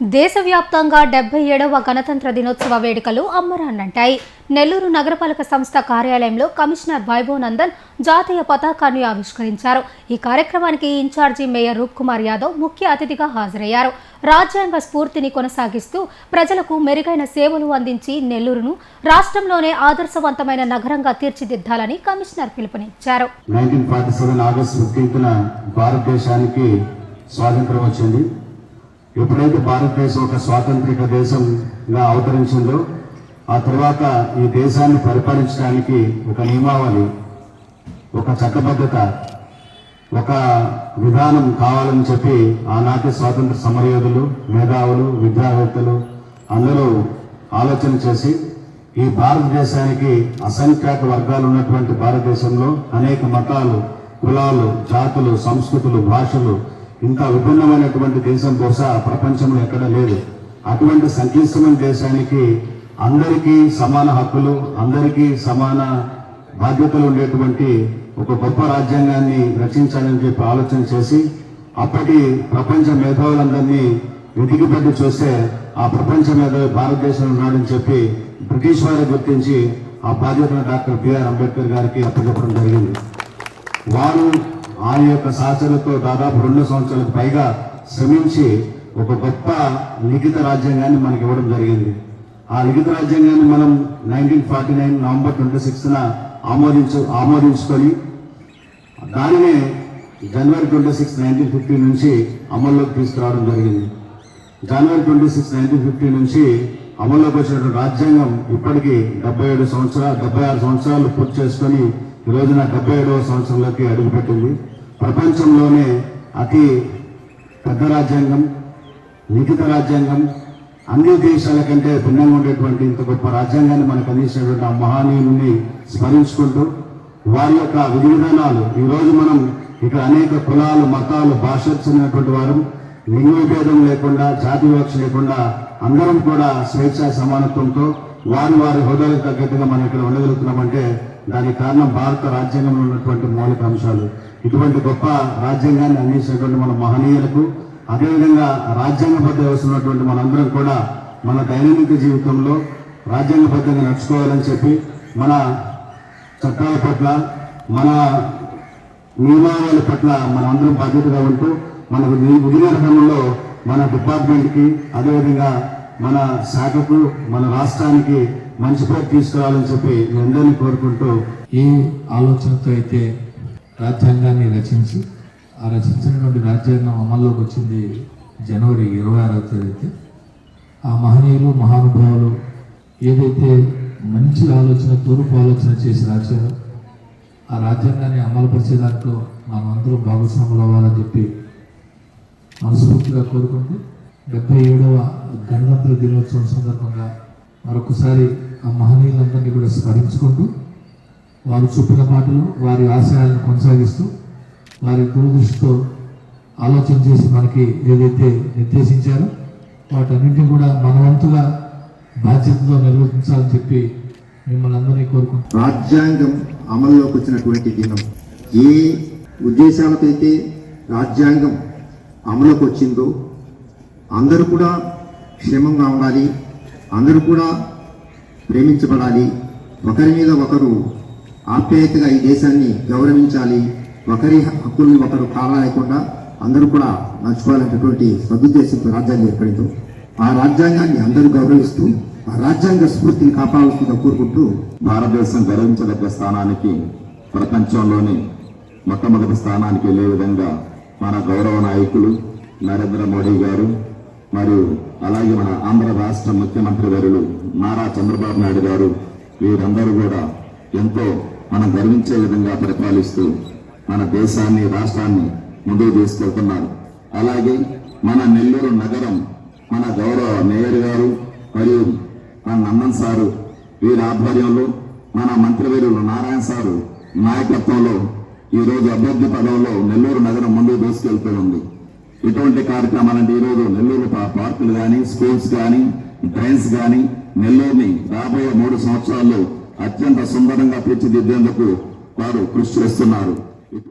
దేశవ్యాప్తంగా 77వ గణతంత్ర దినోత్సవ వేడుకలు అమ్మరాన్నంటాయి. నెల్లూరు నగరపాలక సంస్థ కార్యాలయంలో కమిషనర్ వైభవ్ నందన్ జాతీయ పతాకాన్ని ఆవిష్కరించారు. ఈ కార్యక్రమానికి ఇన్ఛార్జి మేయర్ రూప్ కుమార్ యాదవ్ ముఖ్య అతిథిగా హాజరయ్యారు. రాజ్యాంగ స్ఫూర్తిని కొనసాగిస్తూ ప్రజలకు మెరుగైన సేవలు అందించి నెల్లూరును రాష్ట్రంలోనే ఆదర్శవంతమైన నగరంగా తీర్చిదిద్దాలని కమిషనర్ పిలుపునిచ్చారు. 1947 ఆగస్టు 15న భారతదేశానికి స్వాతంత్రం వచ్చింది. ఎప్పుడైతే భారతదేశం ఒక స్వాతంత్రిక దేశంగా అవతరించిందో ఆ తర్వాత ఈ దేశాన్ని పరిపాలించడానికి ఒక నియమావళి, ఒక చట్టబద్ధత, ఒక విధానం కావాలని చెప్పి ఆనాటి స్వాతంత్ర సమరయోధులు, మేధావులు, విద్యావేత్తలు అందరూ ఆలోచన చేసి ఈ భారతదేశానికి అసంఖ్యాక వర్గాలు ఉన్నటువంటి భారతదేశంలో అనేక మతాలు, కులాలు, జాతులు, సంస్కృతులు, భాషలు, ఇంత విభిన్నమైనటువంటి దేశం బహుశా ప్రపంచంలో ఎక్కడ లేదు. అటువంటి సంక్లిష్టమైన దేశానికి అందరికీ సమాన హక్కులు, అందరికీ సమాన బాధ్యతలు ఉండేటువంటి ఒక గొప్ప రాజ్యాంగాన్ని రచించాలని చెప్పి ఆలోచన చేసి అప్పటి ప్రపంచ మేధావులందరినీ వెతికిపెట్టి చూస్తే ఆ ప్రపంచ మేధావి భారతదేశంలో ఉన్నాడని చెప్పి బ్రిటిష్ వారు గుర్తించి ఆ బాధ్యతను డాక్టర్ బిఆర్ అంబేద్కర్ గారికి అప్పచెప్పడం జరిగింది. వారు ఆయన యొక్క సహచరులతో దాదాపు 2 సంవత్సరాలకు పైగా శ్రమించి ఒక గొప్ప లిఖిత రాజ్యాంగాన్ని మనకి ఇవ్వడం జరిగింది. ఆ లిఖిత రాజ్యాంగాన్ని మనం 1949 నవంబర్ 26న ఆమోదించుకొని దానినే జనవరి 26, 1950 నుంచి అమల్లోకి తీసుకురావడం జరిగింది. జనవరి 26, 1950 నుంచి అమల్లోకి వచ్చినటువంటి రాజ్యాంగం ఇప్పటికీ 76 సంవత్సరాలు పూర్తి చేసుకొని ఈ రోజున 77వ సంవత్సరంలోకి అడుగుపెట్టింది. ప్రపంచంలోనే అతి పెద్ద రాజ్యాంగం, లిఖిత రాజ్యాంగం, అన్ని దేశాల కంటే భిన్నంగా ఉండేటువంటి ఇంత గొప్ప రాజ్యాంగాన్ని మనకు అందించినటువంటి ఆ మహానీయుని స్మరించుకుంటూ వారి యొక్క విధి విధానాలు ఈరోజు మనం ఇక్కడ అనేక కులాలు, మతాలు, భాషలు చెందినటువంటి వారు లింగ విభేదం లేకుండా, జాతి వివక్ష లేకుండా అందరం కూడా స్వేచ్ఛ సమానత్వంతో వారి హోదాలకు తగ్గట్టుగా మనం ఇక్కడ ఉండగలుగుతున్నామంటే దానికి కారణం భారత రాజ్యాంగంలో ఉన్నటువంటి మౌలిక అంశాలు. ఇటువంటి గొప్ప రాజ్యాంగాన్ని అందించినటువంటి మన మహనీయులకు, అదేవిధంగా రాజ్యాంగబద్ధ వ్యవస్థ ఉన్నటువంటి మనందరం కూడా మన దైనందిక జీవితంలో రాజ్యాంగబద్ధంగా నడుచుకోవాలని చెప్పి మన చట్టాల పట్ల, మన నియమావళి పట్ల మన అందరం బాధ్యతగా ఉంటూ మన విధి నిర్వహణలో మన డిపార్ట్మెంట్కి, అదేవిధంగా మన శాఖకు, మన రాష్ట్రానికి మంచి పేరు తీసుకురావాలని చెప్పి అందరినీ కోరుకుంటూ ఏ ఆలోచనతో అయితే రాజ్యాంగాన్ని రచించి ఆ రచించినటువంటి రాజ్యాంగం అమల్లోకి వచ్చింది జనవరి 26వ తేదీ. ఆ మహనీయులు, మహానుభావులు ఏదైతే మంచి ఆలోచన, తూర్పు ఆలోచన చేసి రాశారో ఆ రాజ్యాంగాన్ని అమలుపరిచే దాంట్లో మనం అందరూ భాగస్వాములు అవ్వాలని చెప్పి మనస్ఫూర్తిగా కోరుకుంటూ 77వ గణతంత్ర దినోత్సవం సందర్భంగా మరొకసారి ఆ మహనీయులందరినీ కూడా స్మరించుకుంటూ వారు చూపిన మాటలు, వారి ఆశయాలను కొనసాగిస్తూ వారి దూరదృష్టితో ఆలోచన చేసి మనకి ఏదైతే నిర్దేశించారో వాటన్నింటినీ కూడా మన వంతుగా బాధ్యతతో నిర్వర్తించాలని చెప్పి మిమ్మల్ని అందరినీ కోరుకుంటున్నాం. రాజ్యాంగం అమల్లోకి వచ్చినటువంటి దినం, ఏ ఉద్దేశాలతో అయితే రాజ్యాంగం అమలుకి వచ్చిందో అందరూ కూడా క్షేమంగా ఉండాలి, అందరూ కూడా ప్రేమించబడాలి, ఒకరి మీద ఒకరు ఆప్యాయతగా ఈ దేశాన్ని గౌరవించాలి, ఒకరి హక్కుల్ని ఒకరు కాలేకుండా అందరూ కూడా నడుచుకోవాలనేటువంటి సదుద్దేశంతో రాజ్యాంగం ఏర్పడిందో ఆ రాజ్యాంగాన్ని అందరూ గౌరవిస్తూ ఆ రాజ్యాంగ స్ఫూర్తిని కాపాడుతుందని కోరుకుంటూ భారతదేశం గర్వించదగ్గ స్థానానికి, ప్రపంచంలోని మొట్టమొదటి స్థానానికి వెళ్ళే విధంగా మన గౌరవ నాయకులు నరేంద్ర మోడీ గారు మరియు అలాగే మన ఆంధ్ర రాష్ట్ర ముఖ్యమంత్రి వర్యులు నారా చంద్రబాబు నాయుడు గారు వీరందరూ కూడా ఎంతో మనం గర్వించే విధంగా పరిపాలిస్తూ మన దేశాన్ని, రాష్ట్రాన్ని ముందుకు తీసుకెళ్తున్నారు. అలాగే మన నెల్లూరు నగరం, మన గౌరవ మేయర్ గారు మరియు మన నందన్ సారు వీరి ఆధ్వర్యంలో, మన మంత్రివర్యులు నారాయణ సారు నాయకత్వంలో ఈరోజు అభ్యర్థి పదంలో నెల్లూరు నగరం ముందుకు తీసుకెళ్తూ ఉంది. ఇటువంటి కార్యక్రమాలంటే ఈరోజు నెల్లూరు పార్కులు కానీ, స్కూల్స్ కానీ, ట్రైన్స్ కానీ నెల్లూరుని రాబోయే 3 సంవత్సరాల్లో అత్యంత సుందరంగా తీర్చిదిద్దేందుకు వారు కృషి చేస్తున్నారు.